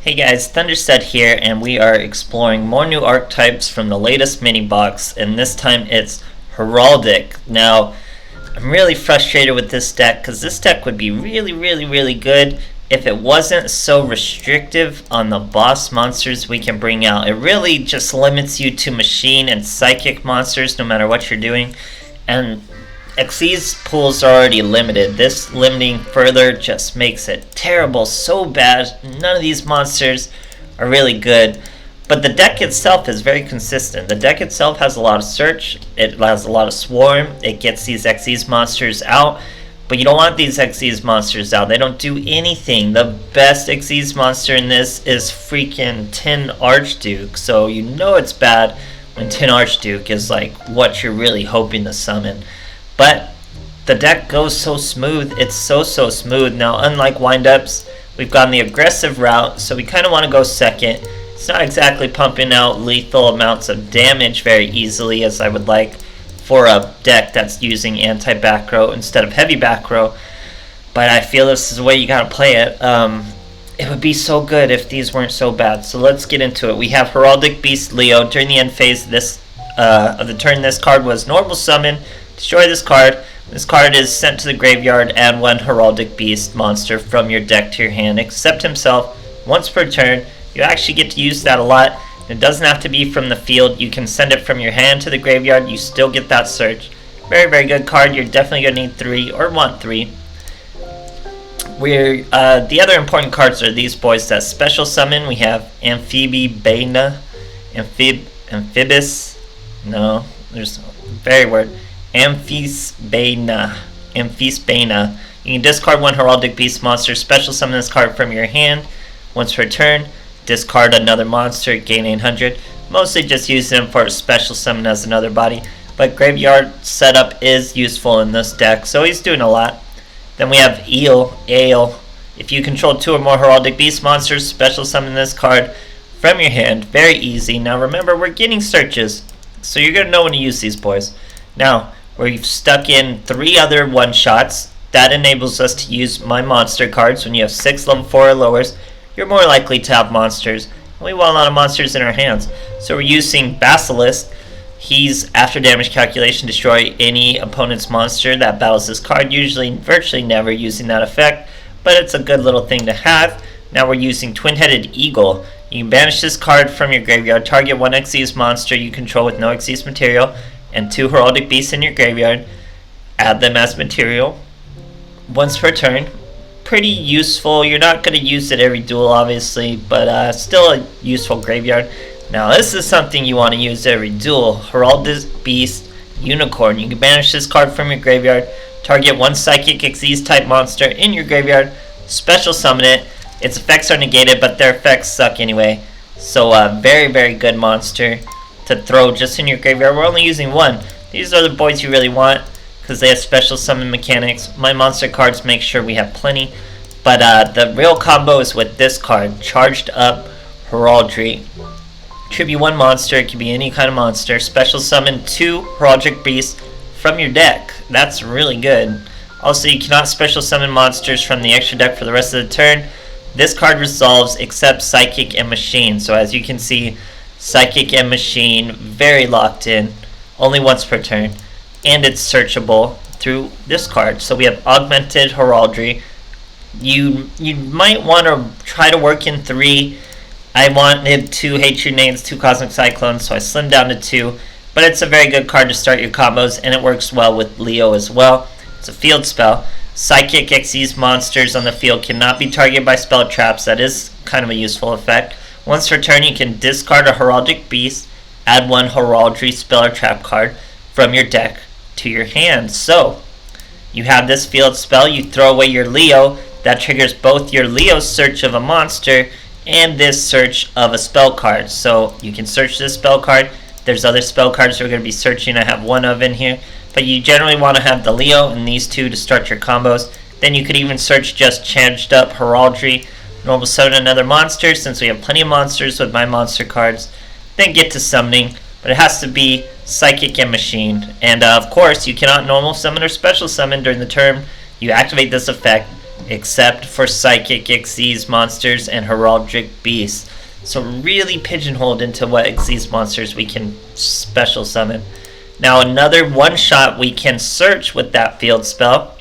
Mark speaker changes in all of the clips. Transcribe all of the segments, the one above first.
Speaker 1: Hey guys, THUNDERSTUD here, and we are exploring more new archetypes from the latest mini box, and this time it's Heraldic. Now, I'm really frustrated with this deck because this deck would be really good if it wasn't so restrictive on the boss monsters we can bring out. It really just limits you to machine and psychic monsters no matter what you're doing, and Xyz's pools are already limited. This limiting further just makes it terrible, so bad. None of these monsters are really good, but the deck itself is very consistent. The deck itself has a lot of search, it has a lot of swarm, it gets these Xyz monsters out, but you don't want these Xyz monsters out. They don't do anything. The best Xyz monster in this is freaking Tin Archduke, so you know it's bad when Tin Archduke is like what you're really hoping to summon. But the deck goes so smooth. It's so smooth. Now, unlike windups, we've gone the aggressive route, so we kind of want to go second. It's not exactly pumping out lethal amounts of damage very easily as I would like for a deck that's using anti-back row instead of heavy back row, but I feel this is the way you gotta play it. It would be so good if these weren't so bad. So let's get into it. We have Heraldic Beast Leo. During the end phase of the turn, this card was normal summon. Destroy this card. This card is sent to the graveyard. Add one Heraldic Beast monster from your deck to your hand, except himself, once per turn. You actually get to use that a lot. It doesn't have to be from the field. You can send it from your hand to the graveyard. You still get that search. Very good card. You're definitely going to need 3 or want 3. The other important cards are these boys that special summon. We have Amphibibana, Amphibis. No, there's a very word. Amphisbana. You can discard one Heraldic Beast monster, special summon this card from your hand. Once per turn, discard another monster, gain 800. Mostly just using them for a special summon as another body, but graveyard setup is useful in this deck, so he's doing a lot. Then we have Ale. If you control 2 or more Heraldic Beast monsters, special summon this card from your hand. Very easy. Now remember, we're getting searches, so you're going to know when to use these boys. Now, we've stuck in 3 other one-shots. That enables us to use my monster cards. When you have 6 level 4 or lowers, you're more likely to have monsters. We want a lot of monsters in our hands. So we're using Basilisk. He's, after damage calculation, destroy any opponent's monster that battles this card. Usually, virtually never using that effect, but it's a good little thing to have. Now we're using Twin-Headed Eagle. You can banish this card from your graveyard. Target one Xyz monster you control with no Xyz material, and 2 Heraldic Beasts in your graveyard. Add them as material once per turn. Pretty useful. You're not going to use it every duel, obviously, but still a useful graveyard. Now, this is something you want to use every duel. Heraldic Beast Unicorn. You can banish this card from your graveyard. Target one Psychic Xyz type monster in your graveyard. Special summon it. Its effects are negated, but their effects suck anyway. So, very good monster to throw just in your graveyard. We're only using 1. These are the boys you really want because they have special summon mechanics. My monster cards make sure we have plenty, but the real combo is with this card, Charged Up Heraldry. Tribute 1 monster. It can be any kind of monster. Special summon 2 Heraldic Beasts from your deck. That's really good. Also, you cannot special summon monsters from the extra deck for the rest of the turn. This card resolves except Psychic and Machine. So as you can see, Psychic and Machine, very locked in, only once per turn, and it's searchable through this card. So we have Augmented Heraldry. You might want to try to work in 3. I wanted 2 Hatred Names, 2 Cosmic Cyclones, so I slimmed down to 2, but it's a very good card to start your combos, and it works well with Leo as well. It's a field spell. Psychic Xyz monsters on the field cannot be targeted by spell traps. That is kind of a useful effect. Once per turn, you can discard a Heraldic Beast, add 1 Heraldry spell or trap card from your deck to your hand. So, you have this field spell, you throw away your Leo, that triggers both your Leo search of a monster and this search of a spell card. So, you can search this spell card. There's other spell cards we're going to be searching. I have 1 of in here. But you generally want to have the Leo and these 2 to start your combos. Then you could even search just Charged Up Heraldry. Normal summon another monster, since we have plenty of monsters with my monster cards. Then get to summoning, but it has to be Psychic, and Machine. And of course, you cannot normal summon or special summon during the turn you activate this effect, except for Psychic, Xyz monsters, and Heraldic beasts. So really pigeonholed into what Xyz monsters we can special summon. Now another one shot we can search with that field spell.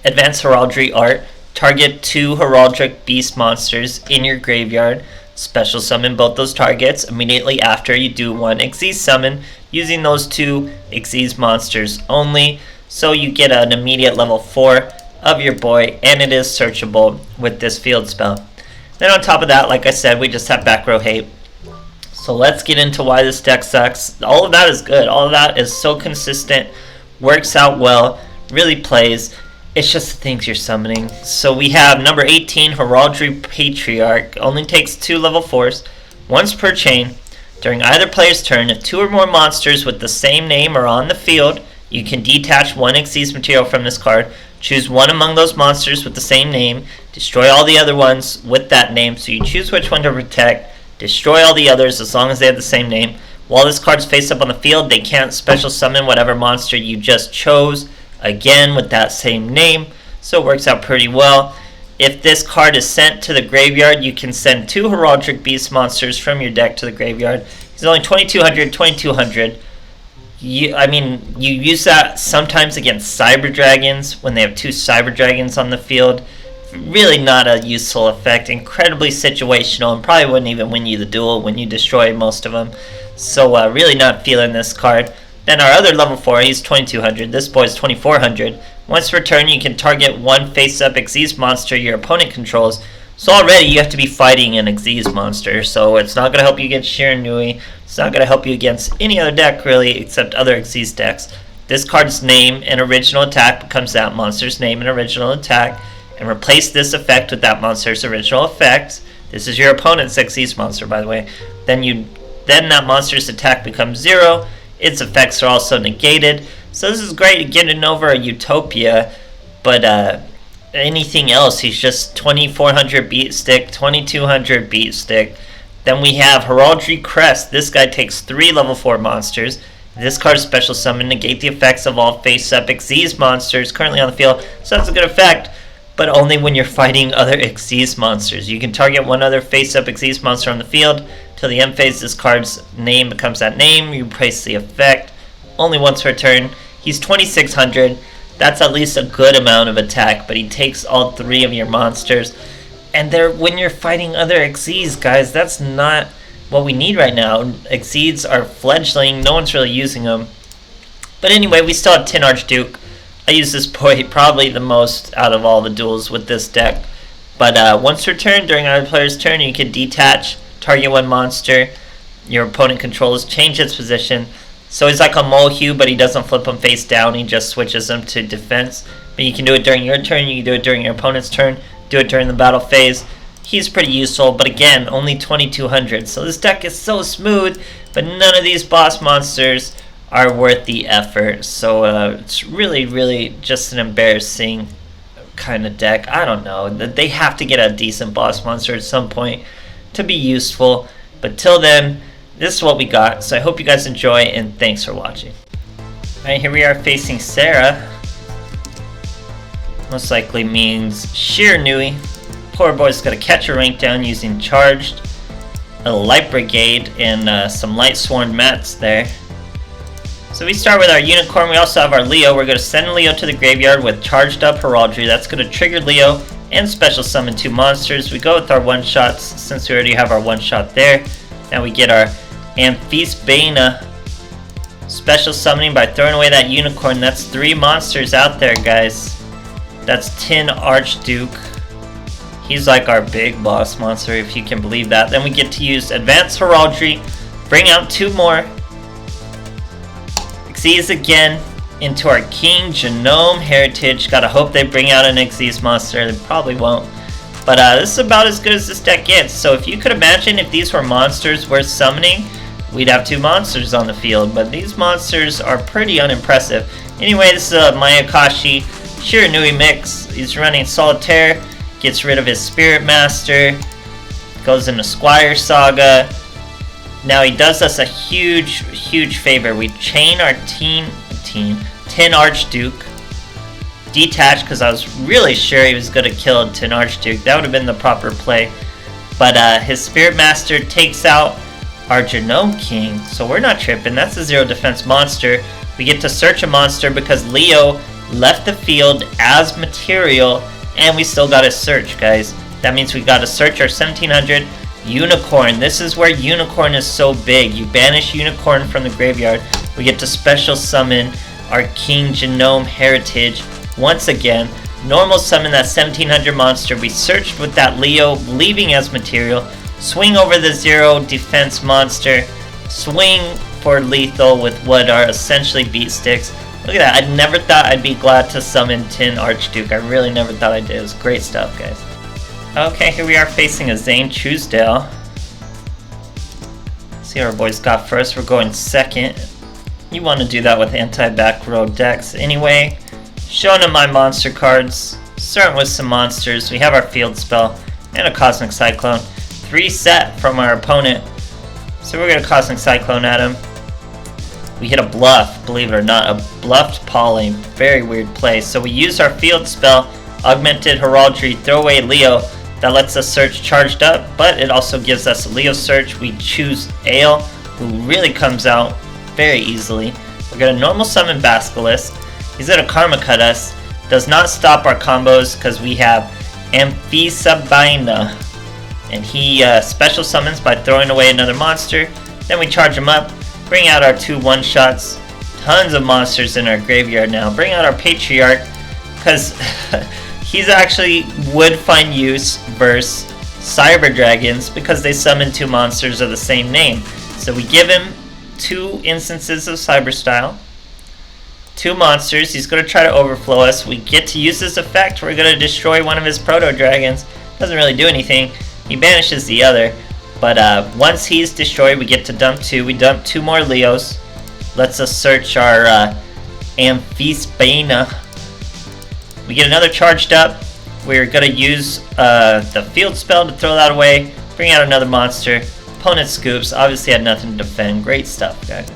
Speaker 1: Advanced Heraldry Art. Target 2 Heraldic beast monsters in your graveyard. Special summon both those targets immediately after you do one Xyz summon using those 2 Xyz monsters only. So you get an immediate level 4 of your boy, and it is searchable with this field spell. Then on top of that, like I said, we just have back row hate. So let's get into why this deck sucks. All of that is good. All of that is so consistent, works out well, really plays. It's just the things you're summoning. So we have number 18, Heraldry Patriarch. Only takes 2 level 4s, once per chain. During either player's turn, if 2 or more monsters with the same name are on the field, you can detach 1 Xyz material from this card. Choose one among those monsters with the same name. Destroy all the other ones with that name. So you choose which one to protect. Destroy all the others as long as they have the same name. While this card's face up on the field, they can't special summon whatever monster you just chose, again with that same name. So it works out pretty well. If this card is sent to the graveyard, you can send 2 Heraldic Beast monsters from your deck to the graveyard. It's only 2200, 2200. You use that sometimes against Cyber Dragons when they have 2 Cyber Dragons on the field. Really not a useful effect. Incredibly situational, and probably wouldn't even win you the duel when you destroy most of them. So really not feeling this card. Then our other level 4, he's 2200. This boy's 2400. Once per turn, you can target 1 face-up Xyz monster your opponent controls. So already you have to be fighting an Xyz monster. So it's not going to help you against Shiranui. It's not going to help you against any other deck really except other Xyz decks. This card's name and original attack becomes that monster's name and original attack. And replace this effect with that monster's original effect. This is your opponent's Xyz monster, by the way. Then that monster's attack becomes 0. Its effects are also negated. So this is great getting over a Utopia, but anything else, he's just 2400 beat stick, 2200 beat stick. Then we have Heraldry Crest. This guy takes 3 level 4 monsters. This card's special summon negate the effects of all face-up Xyz monsters currently on the field. So that's a good effect, but only when you're fighting other Xyz monsters. You can target 1 other face-up Xyz monster on the field. Till the end phase, this card's name becomes that name. You replace the effect. Only once per turn. He's 2600. That's at least a good amount of attack, but he takes all 3 of your monsters. And when you're fighting other Xyz, guys, that's not what we need right now. Xyz are fledgling. No one's really using them. But anyway, we still have Tin Archduke. I use this boy probably the most out of all the duels with this deck. But once per turn, during another player's turn, you can detach, target 1 monster your opponent controls, change its position. So he's like a Molehue, but he doesn't flip them face down. He just switches them to defense. But you can do it during your turn. You can do it during your opponent's turn. Do it during the battle phase. He's pretty useful, but again, only 2200. So this deck is so smooth, but none of these boss monsters are worth the effort. So it's really, really just an embarrassing kind of deck. I don't know. They have to get a decent boss monster at some point to be useful. But till then, this is what we got. So I hope you guys enjoy, and thanks for watching. Alright, here we are facing Sarah. Most likely means Shiranui. Poor boy's got to catch a rank down using Charged, a Light Brigade, and some Light Sworn Mats there. So we start with our Unicorn. We also have our Leo. We're going to send Leo to the graveyard with Charged Up Heraldry. That's going to trigger Leo and special summon 2 monsters. We go with our one-shots since we already have our one-shot there. Now we get our Amphisbaena special summoning by throwing away that Unicorn. That's 3 monsters out there, guys. That's Tin Archduke. He's like our big boss monster, if you can believe that. Then we get to use Advanced Heraldry, bring out 2 more Xyz again into our King Genome Heritage. Gotta hope they bring out an Xyz monster. They probably won't. But this is about as good as this deck gets. So if you could imagine if these were monsters worth summoning, we'd have 2 monsters on the field. But these monsters are pretty unimpressive. Anyway, this is a Mayakashi Shiranui mix. He's running Solitaire, gets rid of his Spirit Master, goes into Squire Saga, Now he does us a huge favor. We chain our team 10 Archduke. Detach, because I was really sure he was going to kill 10 Archduke. That would have been the proper play. But his Spirit Master takes out our Genome King, so we're not tripping. That's a 0 defense monster. We get to search a monster because Leo left the field as material, and we still got to search, guys. That means we got to search our 1700 Unicorn. This is where Unicorn is so big. You banish Unicorn from the graveyard. We get to special summon our King Genome Heritage. Once again, normal summon that 1700 monster. We searched with that Leo, leaving as material. Swing over the 0 defense monster. Swing for lethal with what are essentially beat sticks. Look at that. I never thought I'd be glad to summon 10 Archduke. I really never thought I did. It was great stuff, guys. Okay, here we are facing a Zane Truesdale. See what our boys got first. We're going second. You want to do that with anti-back row decks anyway. Showing them my monster cards, starting with some monsters. We have our field spell and a Cosmic Cyclone. 3 set from our opponent. So we're going to Cosmic Cyclone at him. We hit a bluff, believe it or not, a bluffed Poly. Very weird play. So we use our field spell, Augmented Heraldry, throw away Leo. That lets us search charged up, but it also gives us a Leo search. We choose Ale, who really comes out very easily. We're going to normal summon Basilisk. He's going to Karma Cut us. Does not stop our combos because we have Amphisabina. And he special summons by throwing away another monster. Then we charge him up. Bring out our 2 one-shots. Tons of monsters in our graveyard now. Bring out our Patriarch. Because he's actually would find use versus Cyber Dragons because they summon 2 monsters of the same name. So we give him 2 instances of Cyber Style. 2 monsters. He's going to try to overflow us. We get to use this effect. We're going to destroy one of his Proto Dragons. Doesn't really do anything. He banishes the other. But once he's destroyed, we get to dump 2. We dump 2 more Leos. Lets us search our Amphisabina. We get another charged up. We're going to use the field spell to throw that away. Bring out another monster. Opponent scoops. Obviously had nothing to defend. Great stuff, guys.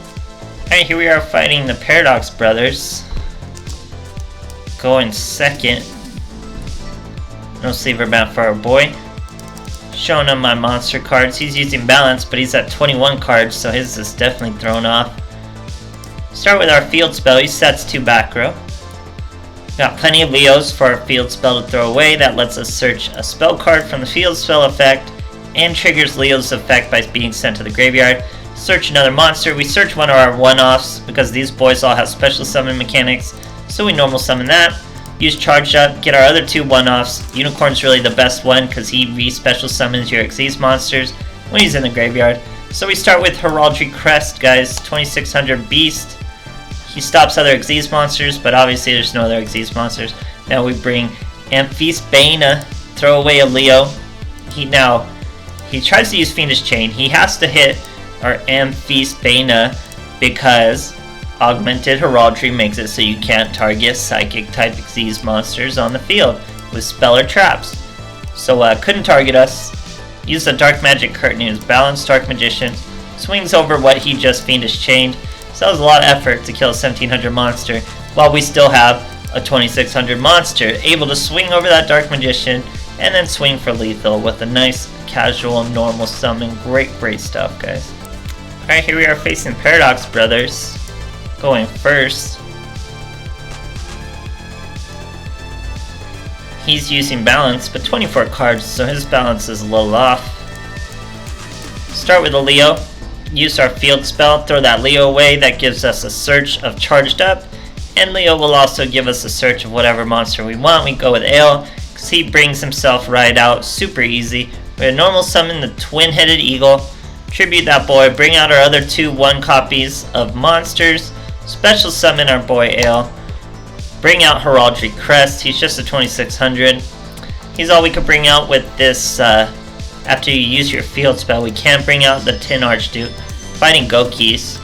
Speaker 1: Alright, here we are fighting the Paradox Brothers. Going second. No sleever map for our boy. Showing him my monster cards. He's using balance, but he's at 21 cards, so his is definitely thrown off. Start with our field spell. He sets 2 back row. Got plenty of Leos for our field spell to throw away. That lets us search a spell card from the field spell effect and triggers Leo's effect by being sent to the graveyard. Search another monster. We search one of our one-offs because these boys all have special summon mechanics, so we normal summon that. Use charge up, get our other 2 one-offs. Unicorn's really the best one because he re-special summons your Xyz monsters when he's in the graveyard. So we start with Heraldry Crest, guys. 2600 Beast. He stops other Xyz monsters, but obviously there's no other Xyz monsters. Now we bring Amphisabina, throw away a Leo. He tries to use Fiendish Chain. He has to hit our Amphisabina because Augmented Heraldry makes it so you can't target Psychic type Xyz monsters on the field with spell or traps. So couldn't target us. Use the Dark Magic Curtain in his Balanced Dark Magician. Swings over what he just Fiendish Chained. So that was a lot of effort to kill a 1700 monster while we still have a 2600 monster. Able to swing over that Dark Magician and then swing for lethal with a nice casual normal summon. Great stuff, guys. Alright, here we are facing Paradox Brothers. Going first. He's using balance, but 24 cards, so his balance is a little off. Start with a Leo. Use our field spell, throw that Leo away. That gives us a search of charged up. And Leo will also give us a search of whatever monster we want. We go with Ale, because he brings himself right out. Super easy. We're going to normal summon the Twin-Headed Eagle. Tribute that boy. Bring out our other 2 1-copies of monsters. Special summon our boy Ale. Bring out Heraldry Crest. He's just a 2600. He's all we could bring out with this. After you use your field spell, we can't bring out the 10 Archduke. Fighting Goukis.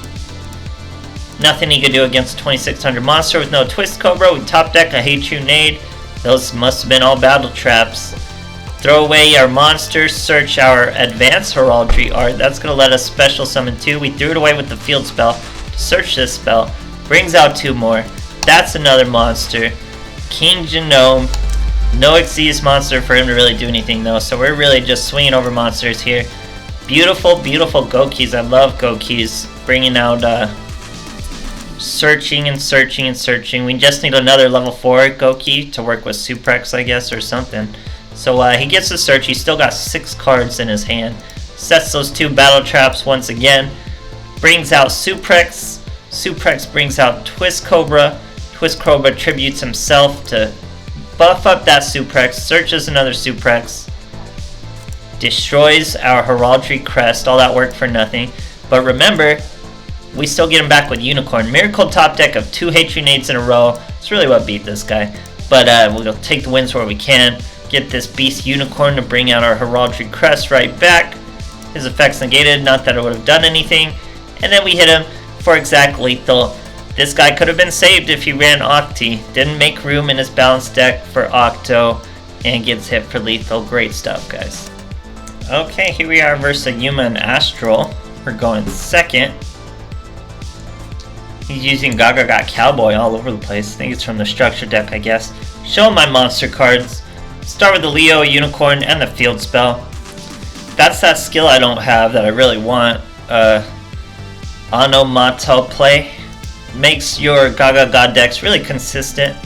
Speaker 1: Nothing he could do against a 2600 monster with no Twist Cobra. We top deck a Hate You Nade. Those must have been all battle traps. Throw away our monster, search our advanced heraldry art. That's going to let us special summon 2. We threw it away with the field spell. Search this spell. Brings out 2 more. That's another monster. King Genome. No Xyz monster for him to really do anything though, so we're really just swinging over monsters here. Beautiful, beautiful Goukis. I love Goukis. Bringing out, searching and searching and searching. We just need another level 4 Gouki to work with Suprex, I guess, or something. So he gets a search. He's still got 6 cards in his hand. Sets those 2 battle traps once again. Brings out Suprex. Suprex brings out Twist Cobra. Twist Cobra tributes himself to buff up that Suprex. Searches another Suprex. Destroys our Heraldry Crest. All that work for nothing. But remember, we still get him back with Unicorn. Miracle top deck of 2 Hatred Nades in a row. It's really what beat this guy. But we'll take the wins where we can. Get this Beast Unicorn to bring out our Heraldry Crest right back. His effects negated, not that it would have done anything. And then we hit him for exact lethal. This guy could have been saved if he ran Octi. Didn't make room in his balanced deck for Octo. And gets hit for lethal. Great stuff, guys. Okay, here we are versus Yuma and Astral. We're going second. He's using Gaga Cowboy all over the place. I think it's from the structure deck, I guess. Showing my monster cards. Start with the Leo, Unicorn, and the field spell. That's that skill I don't have that I really want. Onomato play. Makes your Gaga decks really consistent.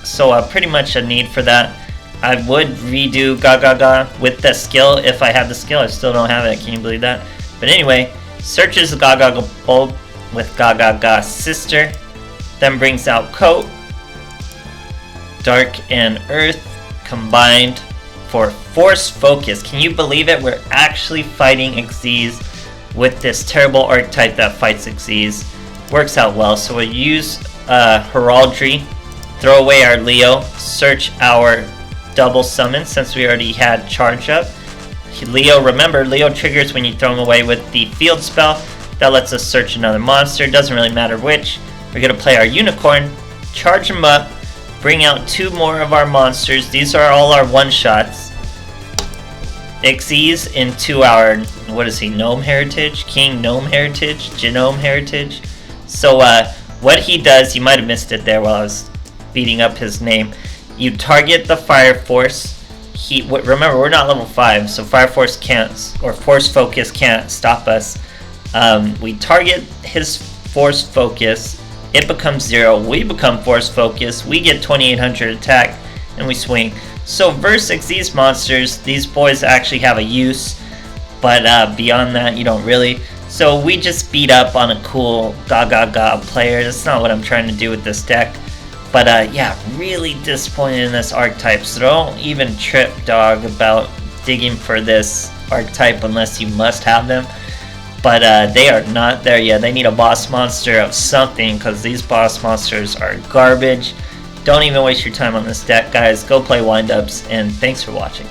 Speaker 1: So pretty much a need for that. I would redo Gaga with the skill if I had the skill. I still don't have it. Can you believe that? But anyway, searches the Gaga bulb with Gaga sister. Then brings out Coat. Dark and Earth combined for Force Focus. Can you believe it? We're actually fighting Xyz with this terrible archetype that fights Xyz. Works out well. So we'll use Heraldry, throw away our Leo, search our double summon since we already had charge up. Leo, remember, Leo triggers when you throw him away with the field spell. That lets us search another monster. Doesn't really matter which. We're going to play our Unicorn, charge him up, bring out 2 more of our monsters. These are all our one-shots. Xyz into our, what is he, Gnome Heritage? King Gnome Heritage? Genome Heritage? So what he does, you might have missed it there while I was beating up his name. You target the Fire Force. Remember, we're not level 5, so Fire Force can't, or Force Focus can't stop us. We target his Force Focus. It becomes 0. We become Force Focus. We get 2800 attack, and we swing. So versus these monsters, these boys actually have a use, but beyond that, you don't really. So we just beat up on a cool Gaga player. That's not what I'm trying to do with this deck. But yeah, really disappointed in this archetype. So don't even trip, dog, about digging for this archetype unless you must have them. But they are not there yet. They need a boss monster of something because these boss monsters are garbage. Don't even waste your time on this deck, guys. Go play windups, and thanks for watching.